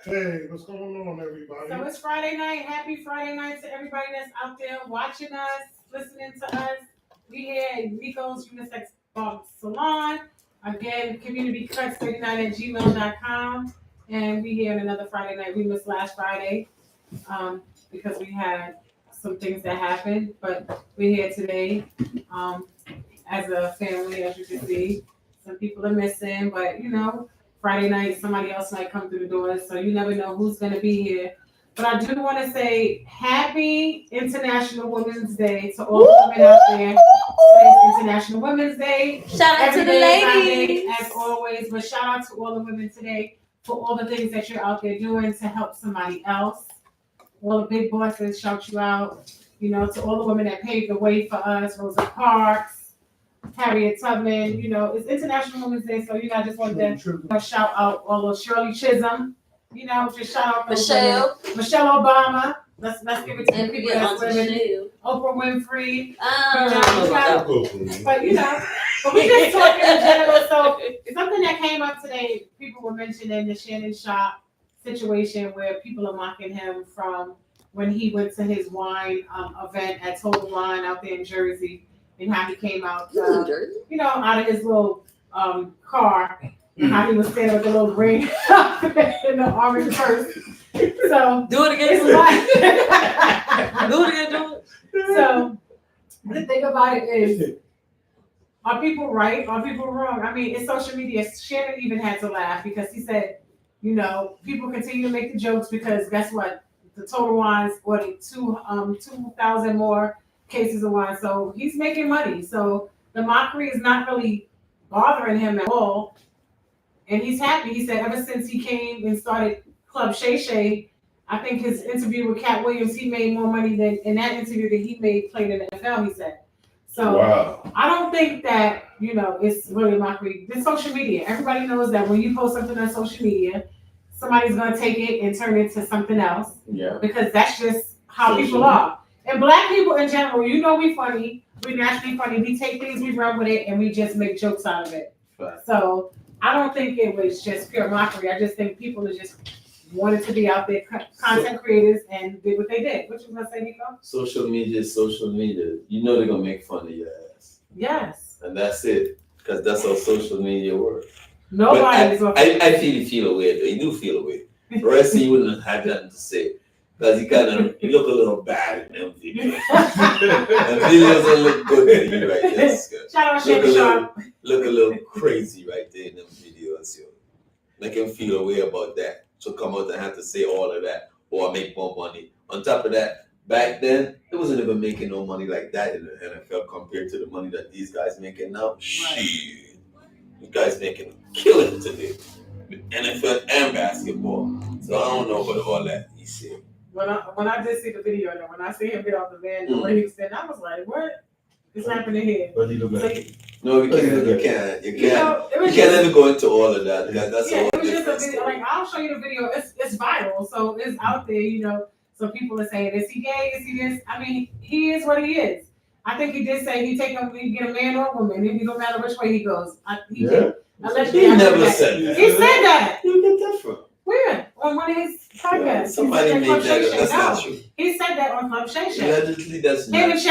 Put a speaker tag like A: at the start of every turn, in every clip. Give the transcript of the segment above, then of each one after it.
A: Hey, what's going on, everybody?
B: So it's Friday night. Happy Friday night to everybody that's out there watching us, listening to us. We here at Nico's Unisex Salon. Again, communitycuts39 at gmail.com. And we here on another Friday night. We missed last Friday because we had some things that happened. But we're here today as a family, as you can see. Some people are missing, but Friday night, somebody else might come through the doors, so you never know who's going to be here. But I do want to say Happy International Women's Day to all the women out there. It's International Women's Day.
C: Shout out to the ladies.
B: As always, but shout out to all the women today for all the things that you're out there doing to help somebody else. All the big bosses shout you out. To all the women that paved the way for us, Rosa Parks, Harriet Tubman, it's International Women's Day, so I just wanted to shout out all of Shirley Chisholm, just shout out Michelle Obama. Let's give it to the people that's women. Oprah Winfrey. But we just talking in general. So something that came up today, people were mentioning the Shannon Sharpe situation where people are mocking him from when he went to his wine event at Total Wine out there in Jersey. And how he came out, out of his little car, and how he was standing with the little ring in the orange purse. So
C: do it again. Do it.
B: So the thing about it is, are people right? Are people wrong? I mean, it's social media. Shannon even had to laugh because he said, people continue to make the jokes because guess what? The Total Wines ordered 2,000 more cases of wine, so he's making money. So the mockery is not really bothering him at all, and he's happy. He said ever since he came and started Club Shay Shay, I think his interview with Cat Williams, he made more money than in that interview that he made playing in the NFL. He said. So wow. I don't think that it's really mockery. It's social media. Everybody knows that when you post something on social media, somebody's gonna take it and turn it to something else. Yeah. Because that's just how people are. And black people in general, we funny. We naturally funny. We take things, we run with it, and we just make jokes out of it. Right. So I don't think it was just pure mockery. I just think people just wanted to be out there, content creators, and did what they did. What you gonna say, Nico?
D: Social media is social media. They're gonna make fun of your ass.
B: Yes.
D: And that's it, because that's how social media works.
B: Nobody's
D: I feel away though. You do feel away. The rest of you wouldn't have nothing to say. Because you look a little bad in them videos. The videos don't look good to you right there.
B: Shout out Shannon Sharpe.
D: Look a little crazy right there in them videos. Make him feel a way about that. So come out and have to say all of that or make more money. On top of that, back then, it wasn't even making no money like that in the NFL compared to the money that these guys making now. Right. Shit. You guys making a killing today with NFL and basketball. So I don't know about all that he said.
B: When I did see the video, and when I see him get off the van, the way he was standing, I was like, "What is happening here?"
D: But he looked like, no, you can't ever go into all of that. That's all.
B: It was just a video. Like I'll show you the video. It's viral, so it's out there. So people are saying, "Is he gay? Is he this?" I mean, he is what he is. I think he did say he get a man or a woman. It don't matter which way he goes.
D: He never said that.
B: He said that.
D: Where you get that from?
B: Where? On one of his podcasts.
D: Somebody made that. That's not true.
B: He said that on Club Shay Shay.
D: Allegedly, that's not.
B: Him and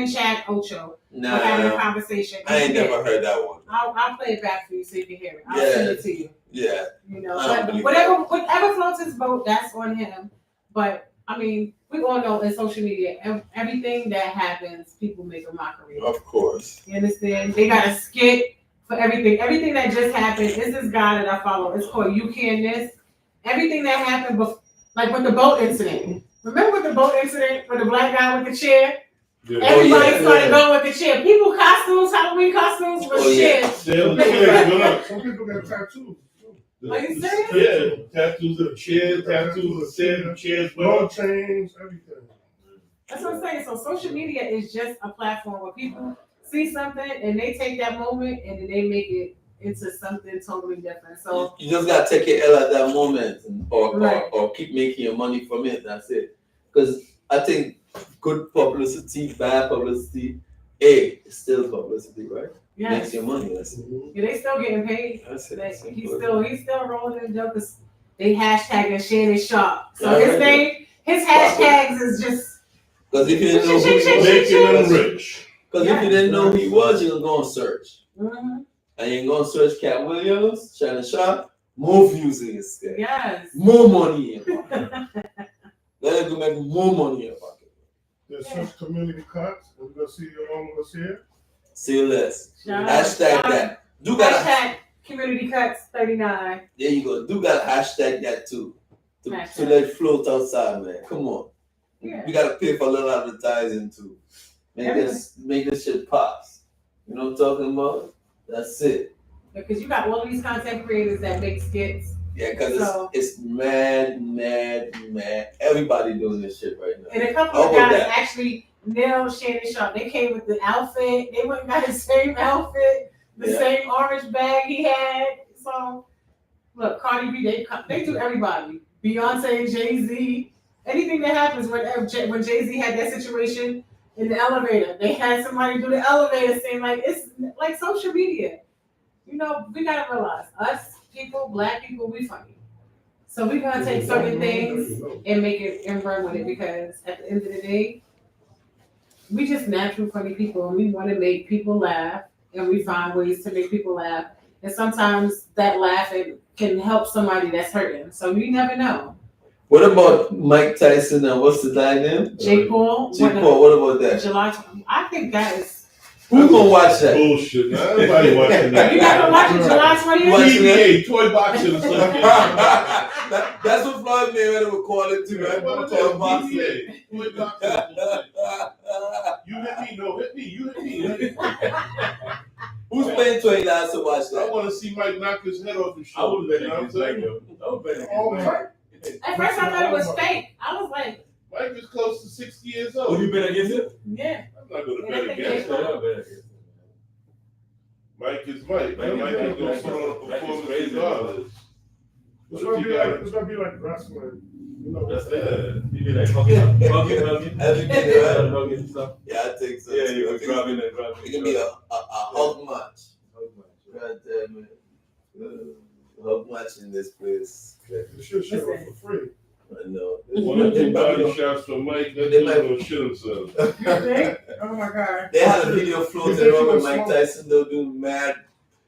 B: Chad Ocho were having a conversation.
D: I ain't never heard that one.
B: I'll play it back for you so you can hear it. I'll send it to you.
D: Yeah.
B: Whatever floats his boat, that's on him. But I mean, we all know in social media, everything that happens, people make a mockery.
D: Of course.
B: You understand? They got a skit for everything. Everything that just happened, is this guy that I follow. It's called You Can This. Everything that happened, like with the boat incident. Remember with the boat incident with the black guy with the chair? Yeah. Everybody started going with the chair. People costumes, Halloween costumes with chairs.
A: Some people got tattoos.
B: Are you serious?
A: Yeah, tattoos of chairs, tattoos of chairs, ball chains, everything.
B: That's what I'm saying. So social media is just a platform where people see something and they take that moment and then they make it into something totally different. So
D: you just gotta take your L at that moment, or keep making your money from it. That's it. Because I think good publicity, bad publicity, it's still publicity, right?
B: Yeah,
D: makes your money. That's it.
B: Yeah, they still getting paid.
D: That's it.
B: He's still rolling in dough. they hashtagging Shannon Sharpe. So
D: Yeah,
B: his
D: right.
B: name, his hashtags is just.
D: Because if you didn't know who he was,
A: Making them rich.
D: because if you didn't know who he was, you're going to search.
B: Mm-hmm.
D: And you're going to search Cat Williams, Shannon Sharpe, more views in his scale.
B: Yes.
D: More money in your pocket. Let him go make more money in your pocket.
A: There's some community cuts. We're going to see all of us here.
D: See you less.
B: Shout out.
D: Hashtag that. Do got
B: Hashtag community cuts 39.
D: there you go. Do got hashtag that too. To
B: Hashtag.
D: let it float outside, man. Come on.
B: Yeah.
D: We gotta pay for a little advertising too. Make this shit pops. You know what I'm talking about? That's it.
B: Because you got all these content creators that make skits.
D: Yeah, because
B: So-
D: it's mad. Everybody doing this shit right now.
B: And a couple
D: How
B: of
D: about
B: guys
D: that?
B: actually nailed Shannon Sharpe. They came with the outfit. They went and got the same outfit, the
D: Yeah.
B: same orange bag he had. So, look, Cardi B, they do everybody. Beyonce, Jay-Z. Anything that happens when Jay-Z had that situation in the elevator, they had somebody do the elevator scene. Like, it's like social media. You know, we gotta realize, us people, black people, we funny. So we're gonna take certain things and make it and run with it, because at the end of the day, we just natural funny people, and we want to make people laugh, and we find ways to make people laugh. And sometimes that laughing can help somebody that's hurting. So you never know.
D: What about Mike Tyson and what's the guy name?
B: Jake Paul.
D: Jake Paul, what about that?
B: July 20. I think that is.
D: Who's gonna watch that?
A: Bullshit. Now, everybody watching that.
B: You not gonna watch it July 20th?
D: Watch it.
A: PBA, toy boxing or something.
D: That's what Floyd Mayweather would call it too, right?
A: What is
D: Toy
A: that?
D: boxing.
A: PBA, toy boxing. You hit me, no, hit me. You hit me.
D: Who's paying $20 to watch
A: I
D: that?
A: want to see Mike knock his head off his
E: I would
A: shoulder.
E: bet
A: You know what I'm
E: against Mike,
A: saying?
E: though. I would bet against
A: Oh,
E: Mike.
A: my.
B: At first I thought it was fake. I was like,
A: Mike is close to 60 years
E: Would
A: old.
E: you bet against him?
B: yeah.
A: I'm not going to
B: Yeah,
A: bet
B: I think
A: against
E: Yeah,
A: him.
E: I would bet against him.
A: Mike is Mike.
E: Mike is
A: Mike
E: Mike.
A: ain't going to put on a
E: Mike is
A: performance
E: crazy,
A: regardless.
F: It's gonna be like wrestling. You know,
E: That's it. You be like hugging.
D: Everything, right?
E: Hugging stuff.
D: Yeah, I think so.
E: Yeah,
D: too.
E: you
D: I
E: were
D: think
E: grabbing and grabbing.
D: it can be a hug match. God damn it. Hug match in this place.
F: you should show it for free.
D: I know.
A: One or two body shots from Mike, that
D: They
A: dude's
D: might-
A: going to shit himself.
B: You think? Oh my God.
D: They had a video floating
F: think
D: around
F: he
D: with
F: was
D: Mike
F: smoking?
D: Tyson. They'll do mad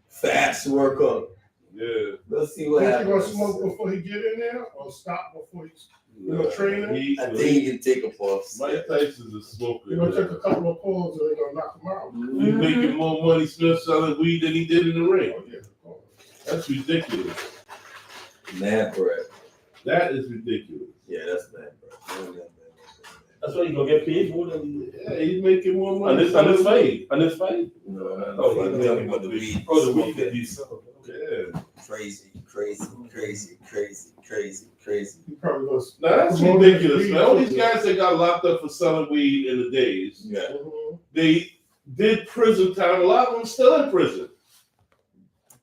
D: fast workout.
A: Yeah.
D: Let's see what
F: Think he gonna
D: happens.
F: smoke before he get in there, or stop before he? You know, training?
A: He-
D: I think he can take a pause.
A: Mike Tyson's a smoker.
F: You gonna take a couple of pulls, and they gonna knock him out.
A: He's making more money still selling weed than he did in the ring.
F: Oh, yeah, of course.
A: That's ridiculous.
D: Mad bread.
A: That is ridiculous.
D: Yeah, that's mad bread.
E: That's why you gonna get paid more than
A: Yeah, he's making more
E: on
A: money.
E: this fight. On this fight.
D: No,
E: Oh,
D: I'm talking about the weed.
E: Oh, the weed
D: Smoking.
E: that you sell.
A: Yeah.
D: Crazy.
F: He probably goes.
A: Now that's ridiculous, man. All these guys that got locked up for selling weed in the days,
D: Yeah.
A: they did prison time. A lot of them still in prison.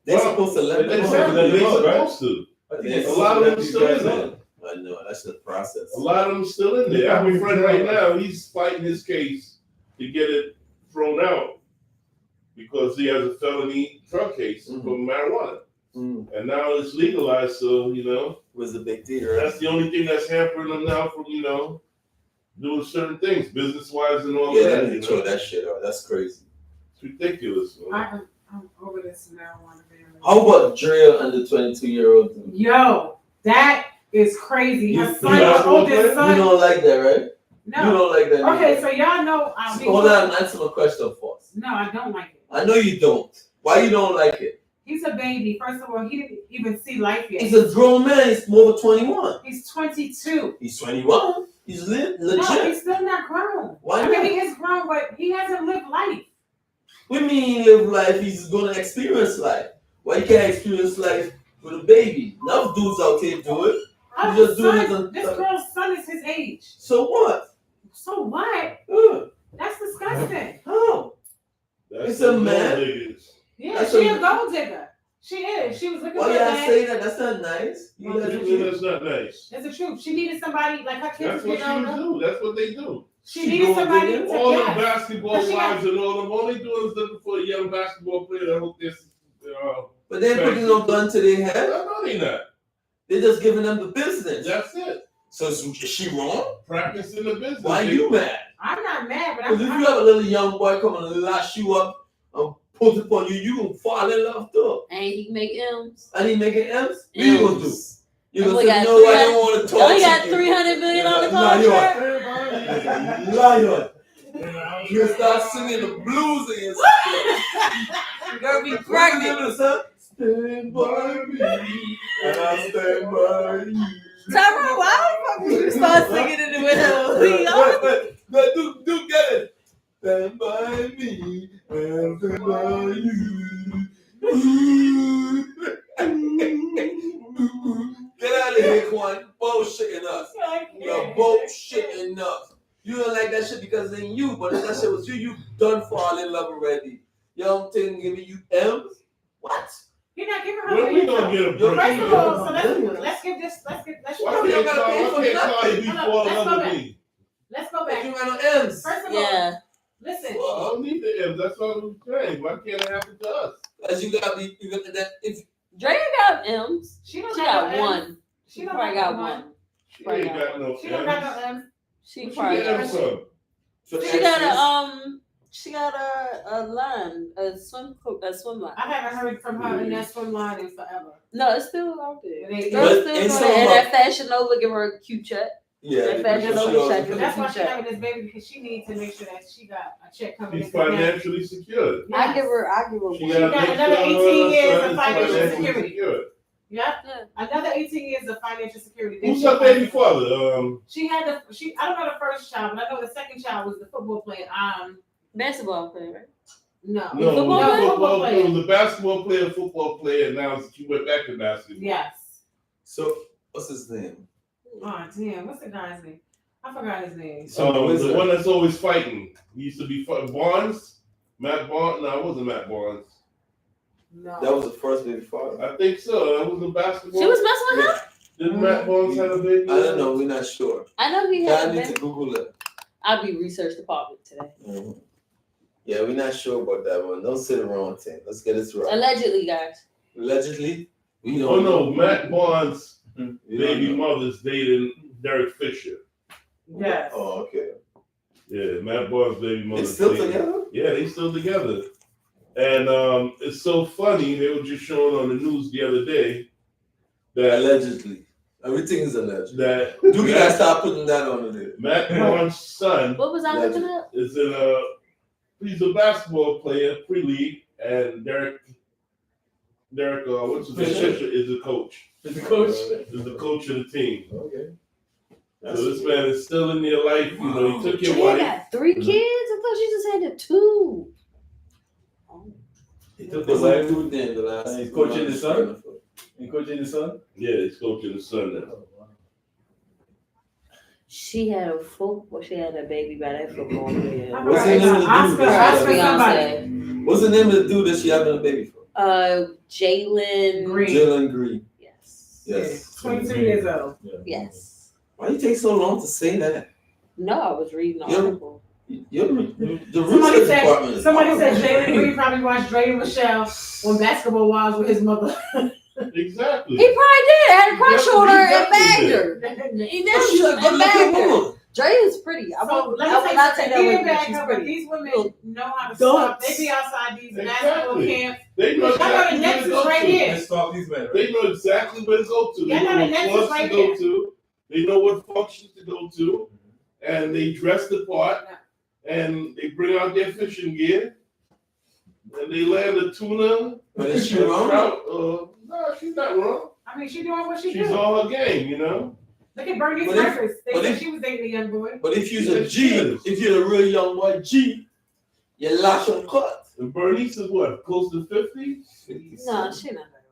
D: They're supposed to let them
A: Exactly.
D: go.
A: They're
E: go, right?
A: supposed to.
E: I think
D: Yes.
A: A lot of them
E: these
A: still
E: guys
A: in there.
E: out.
D: I know, that's the process.
A: A lot of them still in there. I have a friend right now. He's fighting his case to get it thrown out because he has a felony drug case
D: Mhm.
A: for marijuana,
D: Mm.
A: and now it's legalized. So
D: Was the big deal, right?
A: that's the only thing that's hampering them now from doing certain things, business wise and all
D: Yeah,
A: that.
D: they need to throw that shit out. That's crazy.
A: It's ridiculous, man.
B: I'm over this marijuana ban.
D: How about Dre and the 22-year-old dude?
B: Yo, that is crazy. Her
A: You
B: son,
A: know
B: her oldest
D: You
B: son.
D: don't like that, right? You
B: No.
D: don't like that.
B: Okay,
D: either.
B: so y'all know.
D: Hold on, answer my question first.
B: No, I don't like it.
D: I know you don't. Why you don't like it?
B: He's a baby. First of all, he didn't even see life yet.
D: He's a grown man. He's over 21.
B: He's 22.
D: He's 21. He's legit.
B: No, he's still not grown.
D: Why
B: I mean,
D: not?
B: he is grown, but he hasn't lived life.
D: We mean live life. He's gonna experience life. Why you can't experience life with a baby? Enough dudes out here do it.
B: Her
D: You just doing
B: son,
D: it
B: this
D: on-
B: girl's son is his age.
D: So what?
B: So what? That's disgusting.
D: How?
A: That's
D: It's a
A: the
D: man.
A: gold diggers.
B: Yeah,
D: That's
B: she
D: a-
B: a gold digger. She is. She was looking
D: Why
B: for
D: y'all
B: that.
D: say that? That's not nice. You
B: Well,
D: guys
B: that's
D: are-
A: That's not nice.
B: It's the truth. She needed somebody like her kids
A: That's what
B: getting
A: she
B: older.
A: do. That's what they do.
B: She
D: She
B: needed
D: gold
B: somebody
D: digger?
B: to
A: All the
B: yes.
A: basketball
B: But she got-
A: wives and all them, all they doing is looking for a young basketball player that hope this.
D: But they're putting no gun to their head.
A: No, they not.
D: They're just giving them the business.
A: That's it.
D: So is she wrong?
A: Practicing the business.
D: Why you mad?
B: I'm not mad, but
D: Because if you have a little young boy come and lash you up and put it on you, you gonna fall in love too.
C: And he make M's.
D: And he making M's? What you gonna do? You
C: And
D: gonna
C: we
D: say,
C: got
D: no, I don't want to talk
C: Oh, he got
D: to you.
C: $300 million on the contract.
D: Lion. You start singing the blues again.
C: You're gonna be
D: What's the
C: pregnant.
D: name of the song? Stand by me, and I stand by you.
C: Tyrone, why the fuck you start singing in the middle?
D: Wait, do get it. Stand by me, and stand by you. Get out of here, Quan. Bullshitting us. You're bullshitting us. You don't like that shit because it ain't you, but if that shit was you done fall in love already. Young thing giving you M's? What?
B: You're not giving her
A: When we
B: the
A: gonna get a break?
B: First of all, so let's give this. Let's
A: Why
B: go
A: can't
B: back.
A: Carl be fall in
B: Let's go
A: love with
B: back.
A: me?
B: Let's go
D: But you
B: back.
D: got no M's.
B: First of all,
C: Yeah.
B: listen.
A: Well, I don't need the M's. That's what I'm saying. Why can't it happen to us?
D: As you gotta be, you got that. If
C: Drea got M's.
B: She don't
C: She
B: got
C: got
B: no
C: one.
B: M's.
C: She probably got one.
A: She
C: Right
A: ain't
C: now.
A: got no
B: She don't got
A: M's.
B: no M's.
C: She
A: Where she
C: probably
A: get
C: got
A: M's
C: one.
A: from?
C: She got a line, a swim line.
B: I haven't heard from her in that swim line in forever.
C: No, it's still out there.
B: It ain't-
C: Girls
D: But
C: still
D: in
C: doing
D: some
C: it. And
D: of-
C: that Fashion Nova give her a cute check.
D: yeah,
C: That fashion
D: because
C: over
D: she
C: check.
D: always-
B: That's why she having this baby, because she needs to make sure that she got a check coming
A: She's
B: in. from that.
A: financially secure.
C: I give her
A: She
B: She
A: got
B: got
A: to
B: another
A: make sure
B: 18 years
A: her
B: of
A: son is
B: financial
A: financially
B: security.
A: secure.
B: Yeah,
C: Yeah.
B: another 18 years of financial security.
A: Who's her baby father?
B: She had I don't know the first child, but I know the second child was the football player.
C: Basketball player, right?
B: No.
A: No,
C: Football
A: not
C: player?
A: football player. It was a basketball player, football player. Now she went back to basketball.
B: Yes.
D: So what's his name?
B: Oh damn, what's the guy's name? I forgot his name.
A: The one that's always fighting. He used to be Barnes. Matt Barnes. No, it wasn't Matt Barnes.
B: No.
D: That was the first baby father.
A: I think so. That was a basketball.
C: She was messing with him?
A: Didn't Matt Barnes have a baby?
D: I don't know. We're not sure.
C: I know he
D: I
C: had a
D: need
C: baby.
D: to Google it.
C: I'll be research department today.
D: Mhm. Yeah, we're not sure about that one. Don't sit around, Tim. Let's get this right.
C: Allegedly, guys.
D: Allegedly, we
A: Oh
D: don't
A: no,
D: know.
A: Matt Barnes'
D: We don't
A: baby
D: know.
A: mother's dating Derek Fisher.
B: Yes.
D: Oh, okay.
A: Yeah, Matt Barnes' baby
D: They
A: mother's
D: still
A: dating.
D: together?
A: Yeah, they still together. And it's so funny, they were just showing on the news the other day that
D: Allegedly. Everything is alleged.
A: that
D: Do we gotta start putting that on there?
A: Matt Barnes' son
C: What was I looking up?
A: is in he's a basketball player, pre-league, and Derek what's his name?
D: Fisher.
A: Fisher is the coach.
E: Is the coach?
A: Is the coach of the team.
E: Okay.
A: So this man is still in your life. You know, he took your
C: She
A: wife.
C: got 3 kids? I thought she just had the 2. Oh.
E: He took the
D: What's
E: wife.
D: the dude then? The last.
E: And he's coaching his son? You coaching his son?
A: Yeah, he's coaching his son now.
C: She had a baby by that football player.
B: I
D: What's
B: forgot
D: the
B: his
D: name of
B: name.
D: the
B: Oscar.
D: dude?
B: Oscar somebody.
C: Beyonce.
D: What's the name of the dude that she having a baby for?
C: Jalen
B: Green.
D: Jalen Green.
C: Yes.
D: Yes.
B: 22 years old.
C: Yes.
D: Why you take so long to say that?
C: No, I was reading the
D: You're-
C: article.
D: You're the
B: Somebody
D: research department.
B: said
D: is
B: somebody said
D: awful.
B: Jalen Green probably watched Dre and Michelle on Basketball Wives with his mother.
A: Exactly.
C: He probably did. Had a crush on her and
A: Definitely
C: bagged her. He
D: But
C: did.
D: she's a
C: And
D: good
C: bagged
D: looking
C: her.
D: woman.
C: Dre is pretty. I
B: So
C: will
B: let
C: not
B: me
C: take
B: say
C: that away from her.
B: back
C: She's
B: her, but
C: pretty.
B: these women know how to
C: Dunks.
B: stop. They be outside these
A: Exactly.
B: basketball camps.
A: They know
B: Y'all know the
A: exactly where
B: Nets
A: to
B: is
A: go
B: right
A: to.
B: here.
E: Let's stop these men.
A: They know exactly where to go to. They
B: Yeah,
A: know
B: no, the
A: what
B: Nets is
A: clubs
B: right
A: to go
B: here.
A: to. They know what functions to go to. And they dress the part. And they bring out their fishing gear. And they land a tuna.
D: But is she
A: a
D: wrong?
A: trout. No, she's not wrong.
B: I mean, she doing what she
A: She's
B: do.
A: on her game, you know.
B: Look at Bernie
D: But if-
B: Sanders. They
D: but
B: said
D: if-
B: she was dating a young boy.
D: But if you're a G, if you're a real young boy G, you lash on cut.
A: And Bernice is what, close to 50?
C: No, she not that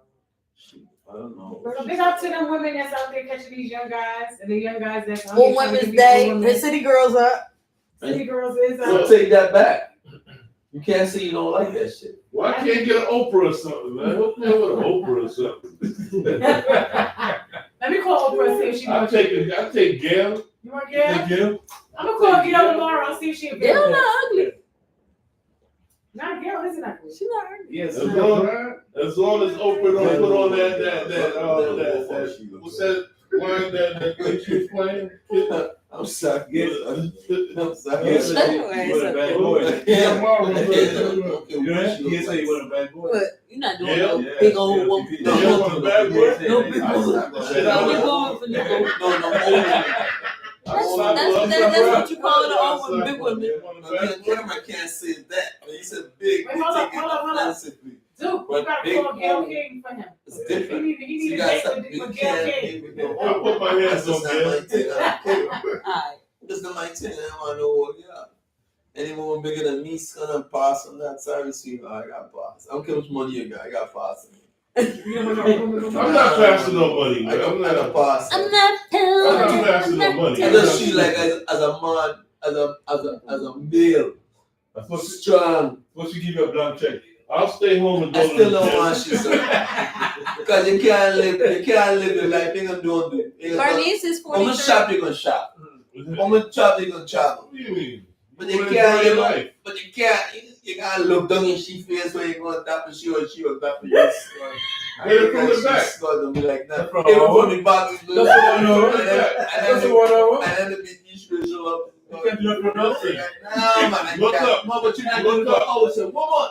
D: I don't know.
B: So big up to them women that's out there catching these young guys and the young guys that's out
C: old.
B: here trying to
C: Women's
B: get these
C: Day.
B: old
C: The
B: women.
C: city girls up.
B: City girls is
D: So
B: out.
D: take that back. You can't say you don't like that shit.
A: Why can't I get an Oprah or something, man? Hook me up with an Oprah or something.
B: Let me call Oprah and see if she
A: I'll
B: wants
A: take Gail.
B: You want Gail?
E: Thank you.
B: I'm gonna call Gail tomorrow and see if she
C: Gail
B: available.
C: not ugly.
B: Not Gail isn't ugly.
C: She not ugly.
E: Yes.
A: As long As long as Oprah don't put on that what's that line that thing she was playing?
D: I'm sorry. I'm sorry.
E: Yes, you want a bad boy.
F: Yeah, mom.
E: You know that? He say you want a bad boy.
C: But you're not doing
A: Yeah.
C: no big old woman.
A: Yeah, you want a bad boy?
C: No big woman.
A: Shit, I
C: No big
A: want-
C: woman for no.
D: No, old woman.
C: That's what you call the old woman, big woman.
D: The camera can't say that. When you said big,
B: Wait,
D: you
B: hold up,
D: take it
B: hold up.
D: offensively.
B: Dude, you
D: But
B: gotta
D: big
B: call Gail
D: woman-
B: King for him.
D: It's
B: He
D: different.
B: need
D: You
B: to
D: guys
B: date
D: have,
B: with
D: you
B: Gail
D: can't
B: King.
D: give me no
A: I'll put my hands
D: That's
A: on
D: just not my
A: Gail.
D: thing. I don't care.
C: Alright.
D: That's not my thing. I don't want no old yeah. Any woman bigger than me, son, I'm pass on that. Sorry, sweetheart, I got pass. I don't care how much money you got, I got pass.
A: I'm not passing no money,
D: I
A: man.
D: got, I got pass.
C: I'm not
A: I'm not passing no money.
D: I just feel like as a man, as a male,
E: I'm supposed
D: strong.
E: to give you a blank check.
A: I'll stay home and go
D: I
A: to
D: still
A: the
D: don't
A: gym.
D: want you, son. Because you can't live your life. You don't do it.
C: Bernice is
D: When you
C: 43.
D: shop, you're gonna shop.
A: What
D: When you travel, you're gonna travel.
A: do you mean?
D: But you
A: What
D: can't,
A: enjoy
D: you
A: your
D: know,
A: life?
D: but you can't, you gotta look down in she face when you're going to tap and she will tap for you.
A: Get it from the back.
D: She's gonna be like that.
E: That's from
D: Even
E: our
D: from the back, it's good.
E: That's the one I want.
D: And
E: That's the
D: then
E: one I want.
D: and then the big issue show up.
E: You can't do it for nothing.
D: Nah, man, I
A: Look
D: can't.
A: up.
D: No, but you're not
A: Look
D: going to
A: up.
D: go out and say, woman.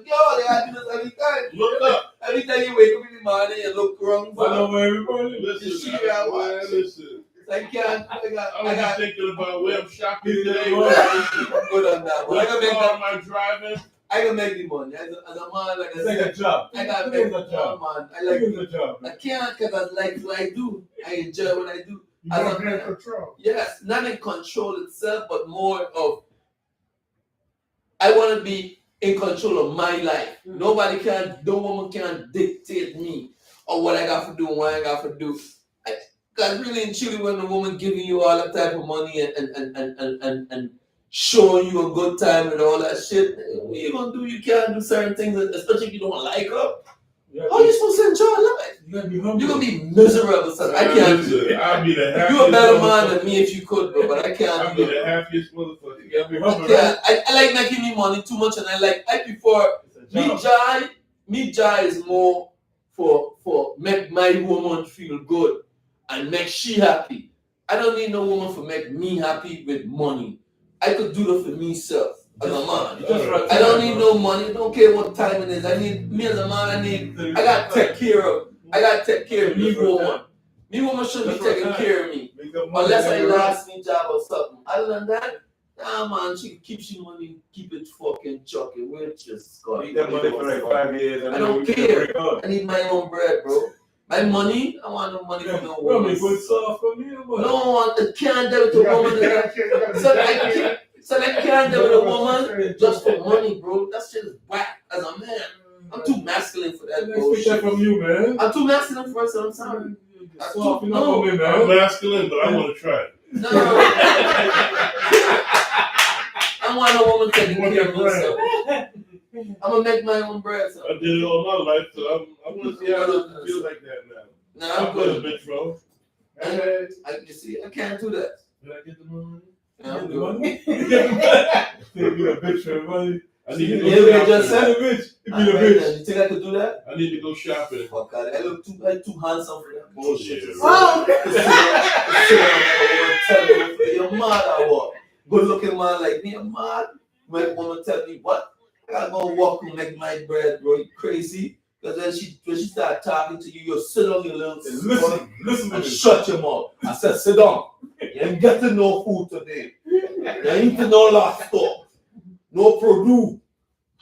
D: Yo, they are doing this every time.
A: Look up.
D: Every time you wake up in the morning, you look wrong.
E: I know where everybody.
A: Listen,
D: You see how I-
A: listen.
D: I can't.
A: I
D: I
A: was
D: got
A: thinking about where I'm shopping today.
E: Yeah.
A: What
D: good on that. But I can make
A: car
D: that.
A: am I driving?
D: I can make the money. As a man, like I
E: It's like
D: said,
E: a job.
D: I gotta
E: It
D: make
E: is
D: the
E: a job.
D: man. I
E: It
D: like.
E: is a job.
D: I can't because I like what I do. I enjoy what I do.
F: You gotta be in control.
D: Yes, not in control itself, but more of I want to be in control of my life. Nobody can, no woman can dictate me or what I got to do and what I got to do. Because really and truly, when the woman giving you all that type of money and showing you a good time and all that shit, what you gonna do? You can't do certain things, especially if you don't like her. How are you supposed to enjoy life?
E: You gotta be humble.
D: You're gonna be miserable, son. I can't do
A: Listen,
D: that.
A: I'll be the happiest.
D: You're a better man
A: motherfucker.
D: than me if you could, bro, but I
A: I'll
D: can't
A: be
D: do
A: the
D: that.
A: happiest motherfucker.
E: You gotta be
D: I
E: humble,
D: can't.
E: right?
D: I like making me money too much, and I prefer
E: It's a job.
D: me joy is more for make my woman feel good and make she happy. I don't need no woman for make me happy with money. I could do that for myself as a man.
E: Just right
D: I don't
E: time,
D: need
E: bro.
D: no money. Don't care what time it is. I need me as a man. I gotta take care of. I gotta take care of me woman. Me woman should be
E: That's right
D: taking
E: time.
D: care of me.
E: Make the money
D: Unless I
E: every right.
D: lost me job or something. Other than that, nah man, she keeps she money, keep it fucking chucking. We're just got
E: Make that money for like 5 years. And
D: I
E: then
D: don't
E: we can
D: care.
E: break up.
D: I need my own bread, bro. My money, I want no money from no
E: Bro,
D: woman.
E: me good soft for me, boy.
D: No, I can't do it to
F: You
D: a
F: gotta
D: woman.
F: be dedicated, you gotta be
D: So I
F: dedicated.
D: can't, so I can't do it with a woman just for money, bro. That shit is whack as a man. I'm too masculine for that
E: I expect that
D: bullshit.
E: from you, man.
D: I'm too masculine for it, so I'm sorry.
E: Soft enough
D: No.
E: for me,
A: I'm
E: man.
A: masculine, but I want to try it.
D: No. I want a woman taking
F: You want
D: care
F: that
D: of herself. I'm gonna make my own bread. So.
A: I did it all my life, so I want to see how it feels like that now.
D: Nah,
A: I'm
D: I'm
A: good,
D: good.
A: bitch, bro.
D: You see, I can't do that.
A: Did I get the money?
D: Nah, I'm
E: The
D: good.
E: money? Think you a bitch for the money.
A: I need to go
D: Yeah, we
A: shopping.
D: just
E: Said a bitch. You be the
D: Alright,
E: bitch.
D: then. You think I could do that?
A: I need to go shopping.
D: Fuck God, I look too handsome for that bullshit.
A: Yeah.
B: Oh,
D: You're mad or what? Good looking man like me, I'm mad. Make woman tell me what? I gotta go walk and make my bread, bro. You crazy? Because when she start talking to you, you sit on your little
E: Listen to
D: and
E: this.
D: shut your mouth. I said, sit down. You ain't getting no food today. You ain't eating no last stop. No produce.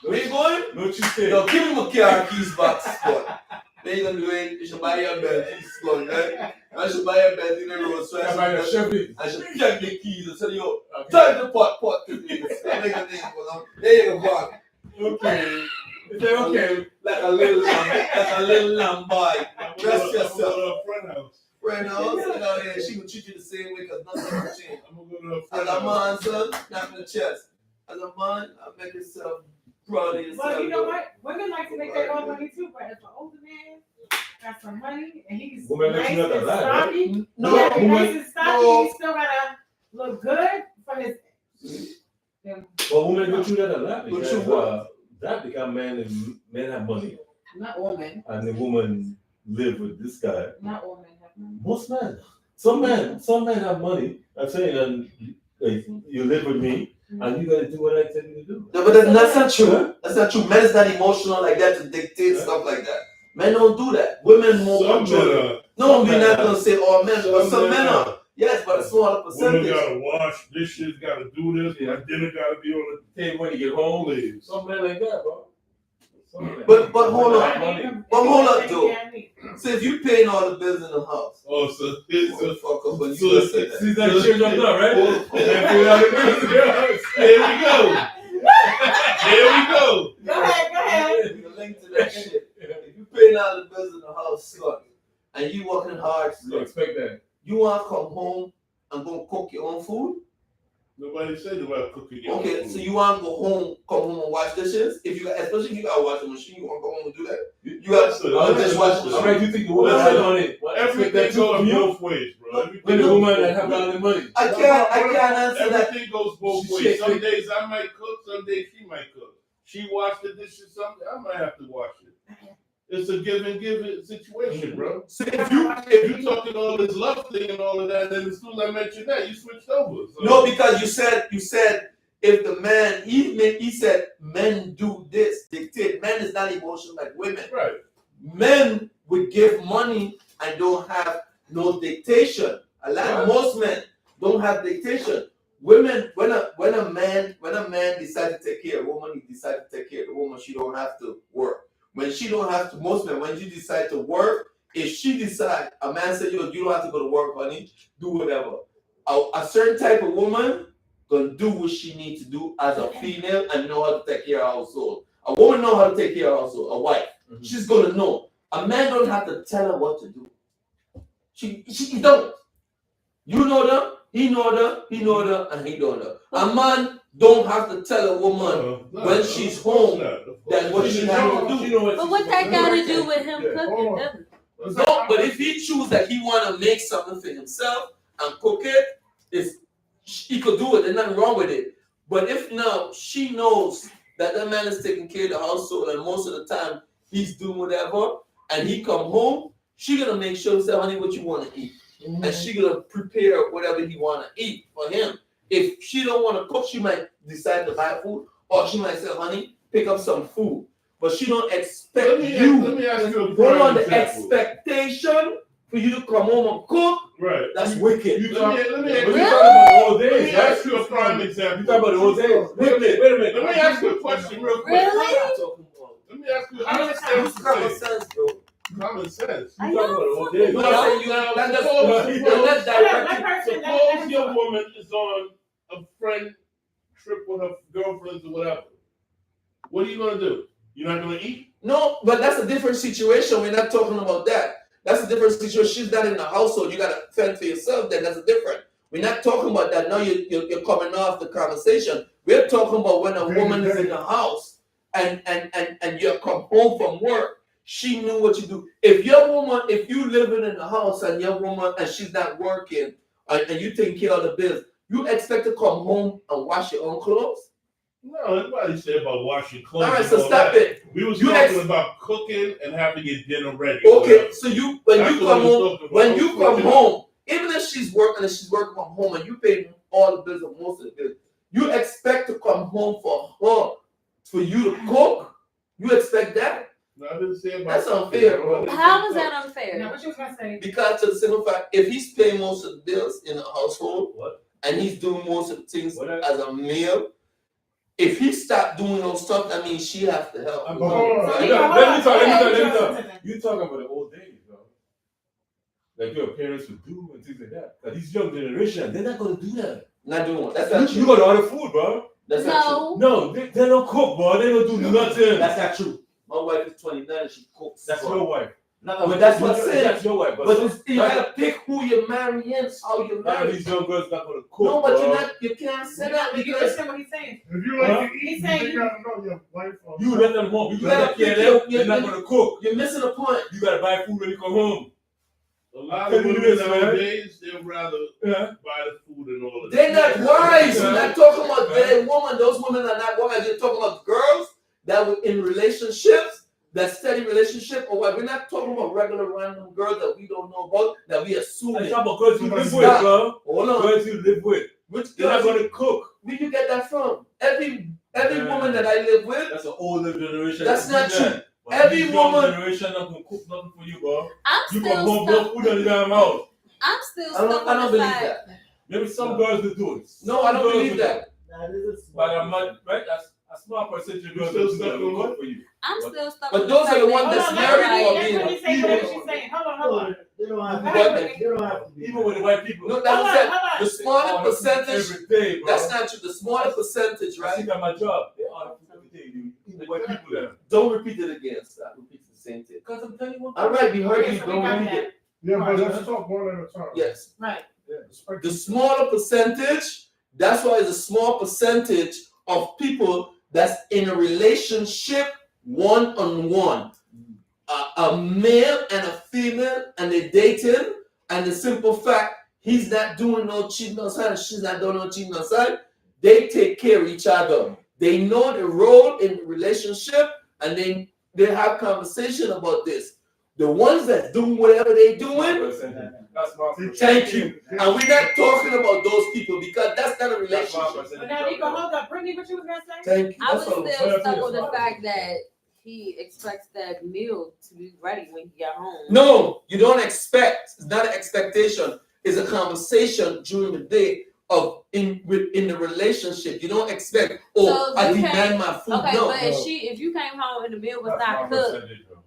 D: Where you going?
E: Don't you say.
D: No, give me my car keys back, Scott. Then you gonna do it. You should buy your Bentley, Scott, right? I should buy your Bentley in the road, so
E: I buy your Chevy.
D: I should check the keys and say, yo,
E: Okay.
D: turn the pot today. I make a thing for them. There you go, back.
E: Okay. You say, okay.
D: Like a little lamb boy. Dress
A: I'm
D: yourself.
A: going to a friend house.
D: Right now, she will treat you the same way because nothing will change.
A: I'm going to go to a
D: As
A: friend
D: a
A: house.
D: man, son, not in the chest. As a man, I make yourself proud of yourself.
B: well, you know what? Women like to make their own money too, but if an older man got some money and he's
E: Woman
B: nice
E: makes you
B: and
E: look alive, right?
B: stocky,
D: No,
B: yeah,
E: woman-
B: nice and stocky,
D: no.
B: he still gotta look good for his.
E: But women go through that a lot
D: Go
E: because
D: through what?
E: that because men have money.
B: Not all men.
E: and the woman live with this guy.
B: Not all men have money.
E: Most men. Some men have money. I'm saying, and like, you live with me, and you gotta do what I tell you to do.
D: No, but that's not true. That's not true. Men's not emotional like that to dictate stuff like that. Men don't do that. Women more
A: Some
D: control.
A: men are.
D: No, we're
A: men
D: not
A: are.
D: gonna say all men, but some men are. Yes, but a smaller
A: Women
D: percentage.
A: gotta wash dishes, gotta do this, my dinner gotta be on
E: Hey, when you get home,
A: the
E: some men like that, bro. Some men.
D: But hold
B: I
D: on.
B: need them.
D: But hold up, though.
B: Yeah, I need them.
D: So if you paying all the bills in the house,
A: Oh, so it's a
D: motherfucker, but
A: so
D: you gonna say that.
E: See that shit up there, right?
A: Here we go. Here we go.
B: Go ahead.
D: You link to that shit. If you paying all the bills in the house, son, and you working hard,
E: You
D: son,
E: expect that.
D: you wanna come home and go cook your own food?
A: Nobody said about cooking. your
D: Okay,
A: own
D: so
A: food.
D: you want to come home and wash dishes? If you got, especially if you got a washing machine, you want to go home and do that? You got
A: Listen,
D: a dishwashing
E: All
D: machine.
E: right, you think the woman has money? What, expect
A: everything
E: that too
A: goes
E: from you?
A: both ways, bro.
E: When
A: Everything
E: the
A: goes
E: woman
A: both
E: that have
A: ways.
E: all the money.
D: I can't answer that.
A: Everything goes both
E: She
A: ways.
E: shakes
A: Some
E: it.
A: days I might cook, some days she might cook. She washed the dishes, some I might have to wash it. It's a give and give it situation, bro.
D: So
A: If you talking all this love thing and all of that, then as soon as I mentioned that, you switched over. So.
D: No, because you said if the man he said men do this, dictate. Men is not emotional like women.
A: Right.
D: Men would give money and don't have no dictation. Most men don't have dictation. Women, when a man decides to take care of a woman, he decides to take care of the woman. She don't have to work. When she don't have to, most men, when you decide to work, if she decide, a man said, yo, you don't have to go to work, honey, do whatever. A certain type of woman gonna do what she needs to do as a female and know how to take care of her household. A woman know how to take care of her household, a wife. Mm-hmm. She's gonna know. A man don't have to tell her what to do. She don't. You know them, he know them, and he know them. A man don't have to tell a woman when she's home that what she has to do.
C: But what that got to do with him cooking?
D: No, but if he choose that he want to make something for himself and cook it, he could do it. There's nothing wrong with it. But if not, she knows that man is taking care of the household, and most of the time he's doing whatever, and he come home, she gonna make sure and say, honey, what you want to eat. Mm-hmm. And she gonna prepare whatever he want to eat for him. If she don't want to cook, she might decide to buy food, or she might say, honey, pick up some food. But she don't expect
A: Let me ask you a
D: go on the
A: example.
D: expectation for you to come home and cook.
A: Right.
D: That's wicked.
A: Let me ask you a prime example.
E: You talk about the old days. Wait a minute.
A: Let me ask you a question real quick.
C: Really?
A: Let me ask you. I
D: Use common sense, bro.
A: Common sense.
E: You talk about the old days.
A: Suppose your woman is on a friend trip with her girlfriends or whatever. What are you gonna do? You're not gonna eat?
D: No, but that's a different situation. We're not talking about that. That's a different situation. She's not in the household. You gotta fend for yourself. Then that's different. We're not talking about that. Now you're coming off the conversation. We're talking about when a woman is in the house and you come home from work. She knew what you do. If you living in the house and your woman and she's not working and you taking care of the bills, you expect to come home and wash your own clothes?
A: No, nobody said about washing clothes.
D: All right, so stop
A: that.
D: it.
A: We was talking about cooking and having to get dinner ready.
D: Okay, so when
A: That's
D: you
A: what
D: come
A: we was
D: home,
A: talking about.
D: when you come home, even if she's working from home and you pay all the bills or most of the bills, you expect to come home for you to cook? You expect that?
A: No, I didn't say about
D: That's unfair, bro.
C: How is that unfair?
B: Now, what you was gonna say?
D: Because to the simple fact, if he's paying most of the bills in the household and he's doing most of the things as a male, if he stop doing those stuff, that means she has to help.
E: Let me talk. You talking about the old days, bro. Like your parents would do and things like that. But these young generation, they're not gonna do that.
D: Not doing what? That's not true.
E: You gotta order food, bro.
D: That's not true.
E: No, they don't cook, bro. They don't do nothing.
D: That's not true. My wife is 29 and she cooks.
E: That's your wife.
D: But that's what I'm saying.
E: That's your wife.
D: But you gotta pick who you're marrying, how you're marrying.
E: These young girls not gonna cook.
D: No, but
E: bro.
D: you can't say that
B: You
D: because
B: listen what he's saying.
F: If you like to eat,
B: He's
F: you
B: saying
F: gotta know your wife.
E: You let them home. You
D: gotta
E: gotta care them. They're not gonna cook.
D: you're missing a point.
E: You gotta buy food when you come home.
A: A lot of women nowadays, they'd rather buy the food and all of that.
D: They're not wives. We're not talking about their woman. Those women are not wives. They're talking about girls that were in relationships that steady relationship or what? We're not talking about regular random girls that we don't know about, that we assume.
E: I talk about girls you live with,
D: Stop.
E: bro.
D: Hold on.
E: Girls you live with.
D: Which
E: They're not
D: girls?
E: gonna cook.
D: Where you get that from? Every
E: Yeah.
D: woman that I live with,
E: That's an older generation.
D: that's not true.
E: But
D: Every
E: this young
D: woman.
E: generation not gonna cook nothing for you, bro.
C: I'm
E: You
C: still
E: come home,
C: stuck.
E: no food on the damn house.
C: I'm still
D: I
C: stuck
D: don't
C: on the
D: believe
C: fact.
D: that.
E: Maybe some girls will do it.
D: No, I don't
E: Some girls
D: believe
E: will
D: that.
E: But I'm not, right? That's a small percentage of girls
A: still
E: will do
A: stuck
E: that
A: on
E: will
A: what?
E: cook for you.
C: I'm still stuck.
D: But
C: on
D: those
C: fact
D: are the
C: that-
D: ones
B: Hold
D: that's
B: on,
D: married
B: let
D: or
B: me
D: being.
B: let me say what she's saying. Hold on.
F: They don't have to.
D: But
F: They don't have to be.
E: Even with the white people.
D: No,
B: Hold
D: that's
B: on,
D: what I said.
B: hold on.
D: The smaller
E: All the food
D: percentage.
E: every day, bro.
D: That's not true. The smaller percentage,
E: I
D: right?
E: think at my job. They all the food every day, dude. Even the white people there.
D: Don't repeat it again. Stop. Repeat the same thing.
E: Because I'm telling you one
D: All right, we heard
B: Okay,
D: you.
B: so we
D: Don't
B: got
D: repeat
B: that.
D: it.
F: Yeah, but let's talk one at a time.
D: Yes.
B: Right.
F: Yeah,
D: The smaller percentage. That's why it's a small percentage of people that's in a relationship one-on-one. A male and a female, and they're dating, and the simple fact he's not doing no cheating outside, and she's not doing no cheating outside. They take care of each other. They know the role in the relationship, and they have conversation about this. The ones that doing whatever they doing,
E: That's my
D: thank you. And we're not talking about those people because that's not a relationship.
B: But now you go hold up. Brittany, what you was gonna say?
D: Thank you.
C: I was
D: That's all.
C: still stuck on the fact that he expects that meal to be ready when he got home.
D: No, you don't expect. It's not an expectation. It's a conversation during the day of in the relationship. You don't expect. Oh,
C: So
D: I
C: you
D: demand
C: can't-
D: my food.
C: Okay,
D: No,
C: but if you came home and the meal was
E: That's
C: not
E: my
C: cooked,
E: percentage, bro.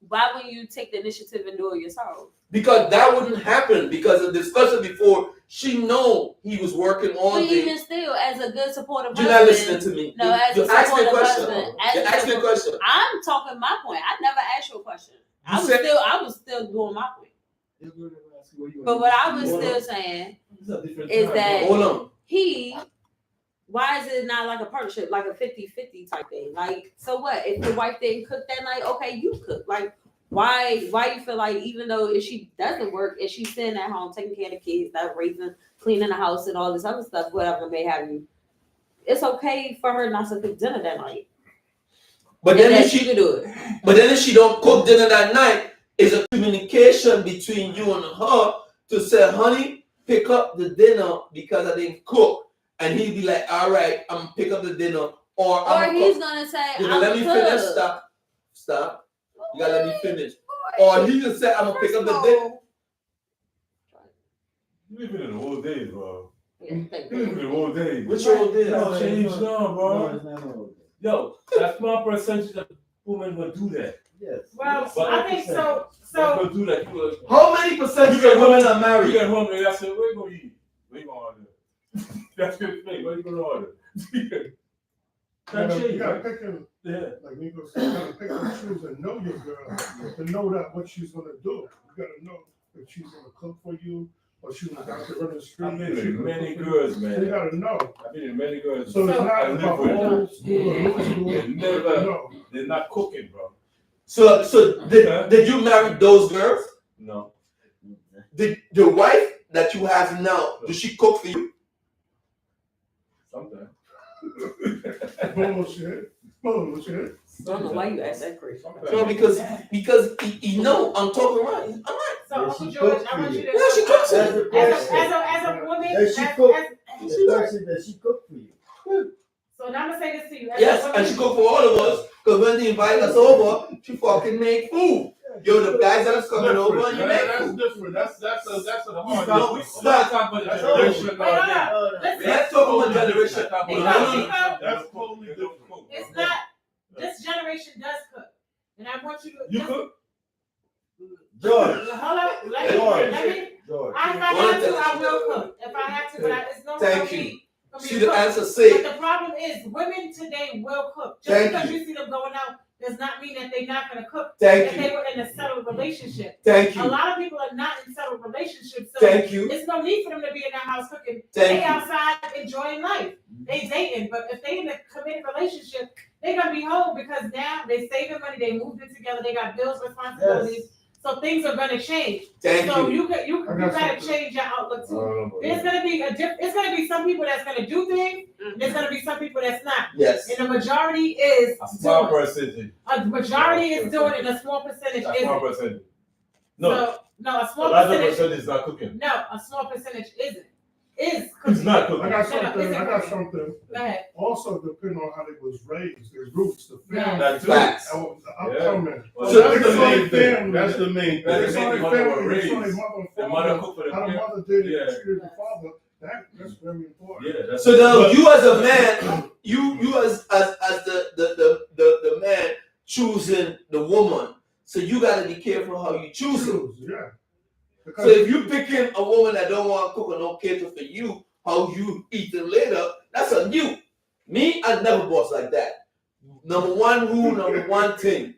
C: why wouldn't you take the initiative and do it yourself?
D: because that wouldn't happen. Because the discussion before, she know he was working all
C: But
D: day.
C: even still, as a good supportive
D: You're
C: husband,
D: not listening to me.
C: No, as
D: you
C: a
D: asked me a
C: supportive
D: question.
C: husband,
D: You asked me a question.
C: I'm talking my point. I never asked you a question.
D: You said-
C: I was still doing my point. But what I was still saying is that
D: Hold on.
C: why is it not like a partnership, like a 50-50 type thing? Like, so what? If the wife didn't cook that night, okay, you cook. Like, why you feel like even though if she doesn't work, if she's sitting at home taking care of the kids, not raising, cleaning the house and all this other stuff, whatever may have you, it's okay for her not to cook dinner that night.
D: But then
C: And
D: if
C: that
D: she
C: could do it.
D: But then if she don't cook dinner that night, it's a communication between you and her to say, honey, pick up the dinner because I didn't cook. And he'd be like, all right, I'm gonna pick up the dinner.
C: Or he's gonna say,
D: You
C: I'm
D: gonna let me
C: cook.
D: finish? Stop. You gotta let me finish. Or he can say, I'm gonna pick up the dinner.
E: You living in the old days, bro.
C: Yeah, thank
E: You living in
C: you.
E: the old days.
D: Which old days?
E: That changed now, bro.
F: it's not old.
E: Yo, that small percentage of women will do that.
F: Yes.
B: Well,
E: But
B: I think so.
E: They will do that. You will-
D: How many percentage of women are
E: You
D: married?
E: get home and I said, where you gonna eat? Where you gonna order? That's good thing. Where you gonna order? That
F: You
E: change,
F: gotta
E: right?
F: pick and,
E: Yeah.
F: like Nico said, you gotta pick and choose and know your girl to know that what she's gonna do. You gotta know if she's gonna cook for you or she's gonna out there running the street.
E: I've been
F: if she's
E: in
F: gonna
E: many
F: cook for you.
E: girls,
F: You
E: man.
F: gotta know.
E: I've been in many girls.
F: So it's
B: So-
F: not
E: I live
F: about
E: with them.
F: old school or new school.
E: They never-
F: No.
E: They're not cooking, bro.
D: So did you marry those girls?
E: No.
D: Did the wife that you have now, does she cook for you?
E: Sometimes.
F: Bullshit. Bullshit.
C: I don't know why you asked that question.
E: Sometimes.
D: No, because he know I'm talking right. I'm right.
B: So,
F: Yeah,
B: Uncle
F: she
B: George,
F: cooks
B: I want
F: for
B: you
F: you.
B: to.
D: Yeah, she cooks for you.
B: As a woman,
G: Does she
B: as-
G: cook?
B: as-
G: Especially that she cooked for you.
B: so now I'm gonna say this to you. As a
D: Yes,
B: woman-
D: and she cook for all of us. Because when they invite us over, she fucking make food. Yo, the guys that are coming over, you make
A: That's
D: food.
A: different. That's a hard.
E: No, we start talking about the
A: That's
E: generation.
B: Wait, hold
E: now.
B: on.
G: No, no.
B: Listen,
D: Let's talk about generation.
A: That's totally different.
B: it's not. This generation does cook, and I want you to.
E: You cook?
G: George,
B: Hold on. Let
G: George.
B: me.
G: George.
B: If I have to, I will cook. If I have to, but it's no
D: Thank
B: for
D: you.
B: me. For me
D: See
B: to
D: the
B: cook.
D: answer
B: But
D: say.
B: the problem is, women today will cook. Just
D: Thank
B: because
D: you.
B: you see them going out does not mean that they're not going to cook.
D: Thank
B: If they
D: you.
B: were in a settled relationship.
D: Thank
B: A
D: you.
B: lot of people are not in settled relationships, so
D: Thank you.
B: there's no need for them to be in their house cooking.
D: Thank
B: They
D: you.
B: outside enjoying life. They dating, but if they in a committed relationship, they're gonna be home because now they saving money, they moved in together, they got bills, responsibilities. So things are gonna change.
D: Thank
B: So
D: you.
B: you gotta change your outlook too. There's gonna be it's gonna be some people that's gonna do things. There's gonna be some people that's not.
D: Yes.
B: And the majority is
E: A small
B: doing.
E: percentage.
B: A majority is doing, and a small percentage
E: A small
B: isn't.
E: percentage. No,
B: So, no, a
E: a
B: small
E: larger
B: percentage.
E: percentage is not cooking.
B: No, a small percentage isn't. Is
E: It's not
F: I
E: cooking.
F: got
B: No, no,
F: something,
B: it's
F: I got
B: okay.
F: something.
B: Go ahead.
F: Also depending on how they was raised, their roots, the
B: Yeah.
F: family.
E: That's
D: Facts.
F: The upcoming.
E: Well,
A: So
E: that's
A: that's the main thing.
F: family.
A: That's the main
E: That's
F: It's
A: thing.
F: on
E: the
F: the
E: mother were
F: family, it's on
E: raised.
F: the mother and
E: The
F: father.
E: mother cook for the
F: How the
E: kid.
F: mother did it,
E: Yeah.
F: treated the father. That's very important.
E: Yeah, that's
D: So now you as a man, you as the man choosing the woman. So you gotta be careful how you choose it.
F: Yeah.
D: So
F: Because
D: if you picking a woman that don't want to cook or don't cater for you, how you eating later, that's on you. Me, I never boss like that. Number one rule, number one thing.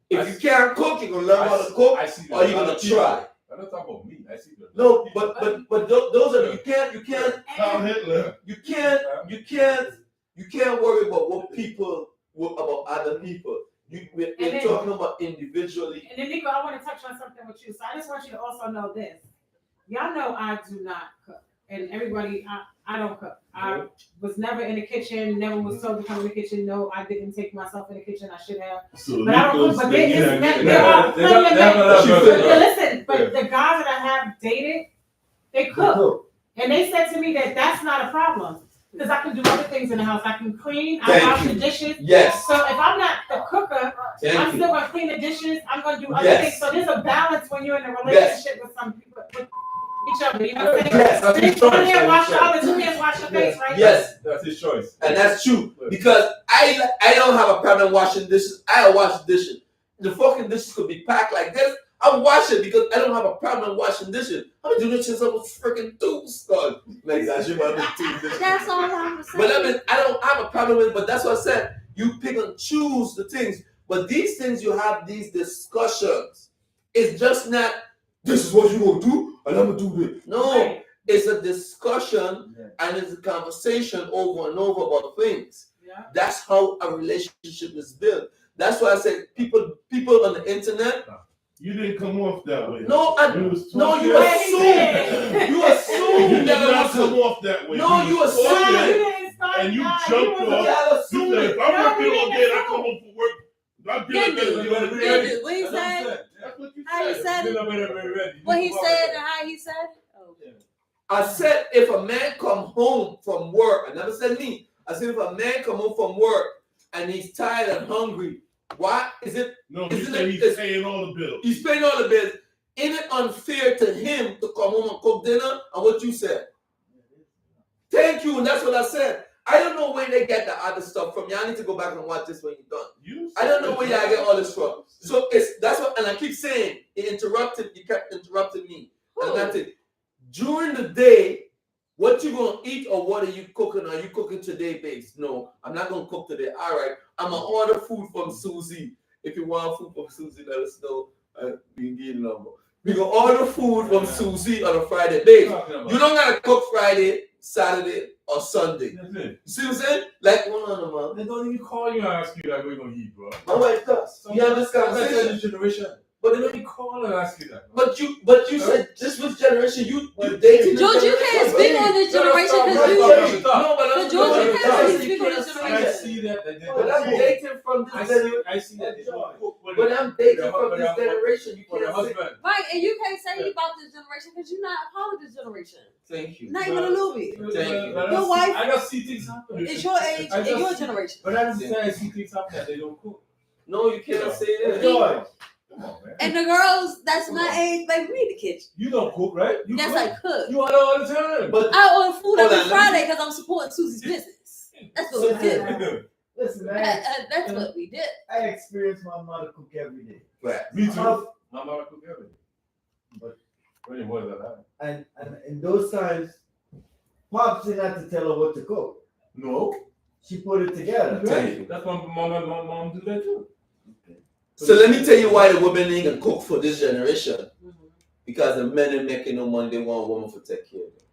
D: If you can't cook, you're gonna learn how to cook,
E: I see that.
D: or you're gonna try.
E: I'm not talking about me. I see that.
D: No, but those are you can't
A: Carl Hitler.
D: you can't worry about what people about other people. We're
B: And then-
D: talking about individually.
B: And then, Nico, I want to touch on something with you. So I just want you to also know this. Y'all know I do not cook. And everybody, I don't cook. I was never in the kitchen, never was told to come in the kitchen. No, I didn't take myself in the kitchen. I should have.
A: So
B: But I don't
A: Nico's
B: cook. But
A: thinking
B: there
A: that-
B: are plenty of men.
E: But
B: But listen, but the guys that I have dated, they cook. And they said to me that that's not a problem. Because I can do other things in the house. I can clean, I
D: Thank
B: wash
D: you.
B: the dishes.
D: Yes.
B: So if I'm not the cooker, I'm
D: Thank
B: still
D: you.
B: gonna clean the dishes. I'm gonna do other
D: Yes.
B: things. So there's a balance when you're in a
D: Yes.
B: relationship with some people, with each other. You know what I'm saying?
D: Yes.
E: That's his
B: One
E: choice.
B: hand wash the
E: That's
B: other, two hands wash the face, right?
D: Yes.
E: his choice.
D: And that's true. Because I don't have a problem washing dishes. I wash dishes. The fucking dishes could be packed like this. I wash it because I don't have a problem washing dishes. I'm gonna do dishes up with freaking tubes, God. Like that, you want to do dishes.
C: That's all I'm saying.
D: But I mean, I don't have a problem with it, but that's what I said. You pick and choose the things. But these things, you have these discussions. It's just not, this is what you're going to do, and I'm going to do this. No,
B: Right.
D: it's a discussion, and it's a conversation over and over about things.
B: Yeah.
D: That's how a relationship is built. That's why I said people on the internet.
A: You didn't come off that way.
D: No,
A: You was
D: no,
A: talking-
D: you assume. You
A: You
D: assume
A: did
D: that I
A: not
D: was
A: come off that way.
D: No, you
A: was
D: assumed
A: talking,
D: it.
B: didn't start
A: and you
B: that.
A: jumped
B: was-
A: off.
D: Y'all
A: You
D: assume
A: said,
D: it.
A: if I'm
B: No,
A: working
B: we
A: all
B: didn't
A: day and I
B: assume.
A: come home from work, I'm
C: Did
A: doing
C: you?
A: this.
C: Did you? What he
E: That's what I'm
C: said?
E: saying.
A: That's what you
C: How he
A: said.
C: said it?
E: Ready.
C: What he said and how he said it? Oh.
D: I said if a man come home from work, I never said me. I said if a man come home from work and he's tired and hungry, why is it
A: No, he
D: Isn't
A: said
D: it-
A: he's paying all the bills.
D: he's paying all the bills? Isn't it unfair to him to come home and cook dinner? And what you said? Thank you, and that's what I said. I don't know where they get the other stuff from. Y'all need to go back and watch this when you're done.
A: You
D: I don't know
A: said
D: where
A: it.
D: y'all get all this from. So that's what, and I keep saying you kept interrupting me. And that's it. During the day, what you gonna eat or what are you cooking? Are you cooking today based? No, I'm not gonna cook today. All right, I'm gonna order food from Susie. If you want food from Susie, let us know. We can get a number. We gonna order food from Susie on a Friday base. You don't gotta cook Friday, Saturday, or Sunday.
E: That's it.
D: You see what I'm saying? Like, no.
E: They don't even call you and ask you like, what you gonna eat, bro.
D: My wife does. We have this
E: That's
D: conversation.
E: this generation.
D: But
E: They don't even call and ask you that.
D: But you said this was generation. You dating. this
C: George, you
D: generation.
C: can't speak on this generation because you.
D: No, but I'm
C: But George, you
D: no,
C: can't
D: no,
C: really speak on this
D: say
E: I
C: generation.
D: that.
E: see that.
D: But I'm dating from
E: I
D: this
E: see.
D: generation.
E: I see that. They don't cook.
D: But I'm dating from this generation. You
E: For the
D: can't say.
E: husband.
C: Right, and you can't say about this generation because you're not a part of this generation.
D: Thank you.
C: Not even a little bit.
D: Thank you.
C: Your wife-
E: I just see things happen.
C: It's your age
E: I
C: and
E: just
C: your
E: see-
C: generation.
E: But I just say I see things happen that they don't cook.
D: No, you can't say that.
G: George,
E: Come on, man.
C: And the girls that's my age, they read the kitchen.
E: You don't cook, right? You
C: That's
E: cook.
C: like cook.
E: You order all the time.
D: But
C: I order food
D: Hold
C: every
D: on, let me-
C: Friday because I'm supporting Susie's business. That's what we do.
G: listen,
C: That's what we did.
G: I experience my mother cook every day.
D: right.
E: Me
G: My
E: too.
G: mother-
E: My mother cook everything.
G: But
E: Really more than that.
G: and in those times, Pops didn't have to tell her what to cook.
E: No.
G: She put it together.
D: Thank you.
E: That's why my mom do that too.
D: So let me tell you why the women ain't gonna cook for this generation. Because the men ain't making no money, they want a woman to take care of them.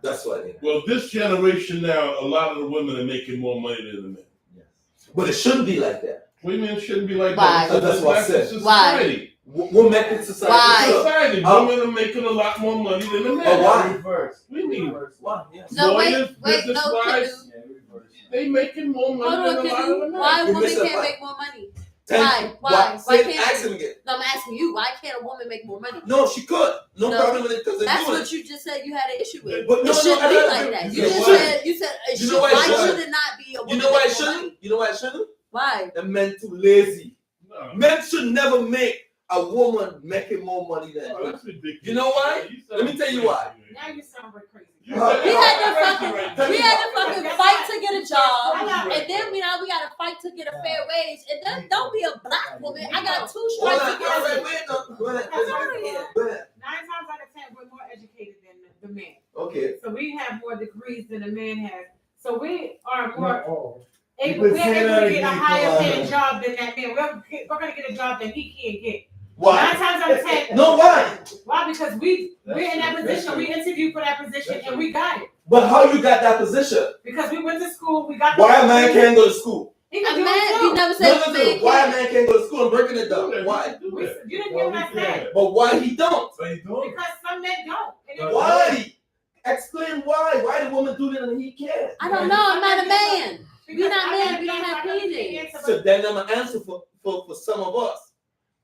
D: That's why they.
A: Well, this generation now, a lot of the women are making more money than the men.
G: Yes.
D: But it shouldn't be like that.
A: Women shouldn't be like
C: Why?
A: that.
D: That's what I said.
A: It's
C: Why?
A: society.
D: women in society.
C: Why?
D: So,
A: Society,
D: Oh.
A: women are making a lot more money than the men.
D: Oh, why?
G: Reverse.
A: We need
D: Why? Yes.
C: No, wait,
A: lawyers,
C: wait, no,
A: business-wise,
G: Yeah, reverse.
A: they making more
C: Hold
A: money
C: on,
A: than a lot of the
C: Kenu.
A: men.
C: Why
D: You
C: women
D: missed a
C: can't
D: point.
C: make more money? Why? Why
D: Say,
C: can't
D: ask
C: you?
D: him again.
C: No, I'm asking you. Why can't a woman make more money?
D: No, she could. No,
C: No.
D: problem with it because they're
C: That's
D: doing
C: what you just said you had an issue with.
D: But no,
C: It shouldn't
D: I
C: be
D: don't
C: like
D: agree.
C: that.
D: You
C: You
D: know
C: just
D: why?
C: said it
D: You
C: should,
D: know why it
C: why
D: shouldn't?
C: should it not be a woman
D: You know why it
C: make more money?
D: shouldn't? You know why it shouldn't?
C: Why?
D: The men too lazy.
A: No.
D: Men should never make a woman making more money than
A: Oh,
D: you.
A: that's ridiculous.
D: You know why?
A: You
D: Let me
A: sound
D: tell you
A: crazy,
D: why.
A: man.
B: Now you sound like crazy.
A: You
D: We
A: sound
C: We had to
A: crazy
C: fucking,
A: right
D: Tell
C: we
D: me
C: had
D: why.
C: to fucking
B: That's
C: fight
B: right.
C: to get a job,
B: Right.
C: and then now we gotta fight to get a fair wage, and then don't be a black woman. I got 2
D: Hold
C: strikes
D: on,
C: against
D: wait,
C: me.
D: wait, no. Go ahead.
B: That's
C: Get out of here.
D: Go ahead.
B: 9 times out of 10, we're more educated than the men.
D: Okay.
B: So we have more degrees than the men have. So we are more
F: Not all.
B: able,
G: But
B: we're
G: say
B: able
G: that
B: to get a
G: again,
B: higher
G: come on.
B: paying job than that man. We're going to get a job that he can't get. 9
D: Why?
B: times out of 10.
D: No, why?
B: Why? Because we're in that
G: That's
B: position.
G: true.
B: We interviewed for that position
G: That's
B: and we got it.
D: But how you got that position?
B: Because we went to school, we got
D: Why a man can't go to school?
B: He
C: A
B: can do
C: man,
B: it
C: you
B: too.
C: never
D: No,
C: said
D: no,
C: man
D: no. Why a
C: can't.
D: man can't go to school? I'm breaking it
A: Do
D: down.
A: that,
D: Why?
A: do
B: We,
A: that.
B: you didn't hear what I said.
D: But why he don't?
E: What you doing?
B: Because some men don't. And it-
D: Why? Explain why. Why the woman do that and he can't?
C: I don't know. I'm not a man.
B: because
C: You're not
B: I
C: men,
B: can't
C: we don't
B: answer-
C: have
B: I can't
C: opinions.
B: answer,
D: So then I'm gonna answer for some of us.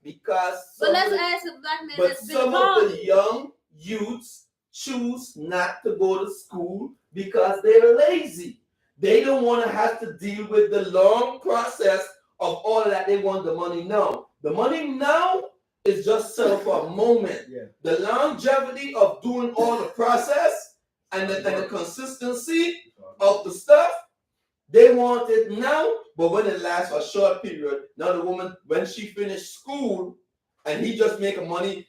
D: Because
C: But
D: some
C: let's
D: of the-
C: ask a black man
D: but
C: that's been
D: some of
C: involved.
D: the young youths choose not to go to school because they're lazy. They don't want to have to deal with the long process of all of that. They want the money now. The money now is just set up for a moment.
G: Yeah.
D: The longevity of doing all the process and the consistency of the stuff, they want it now, but when it lasts for a short period, now the woman, when she finished school and he just make the money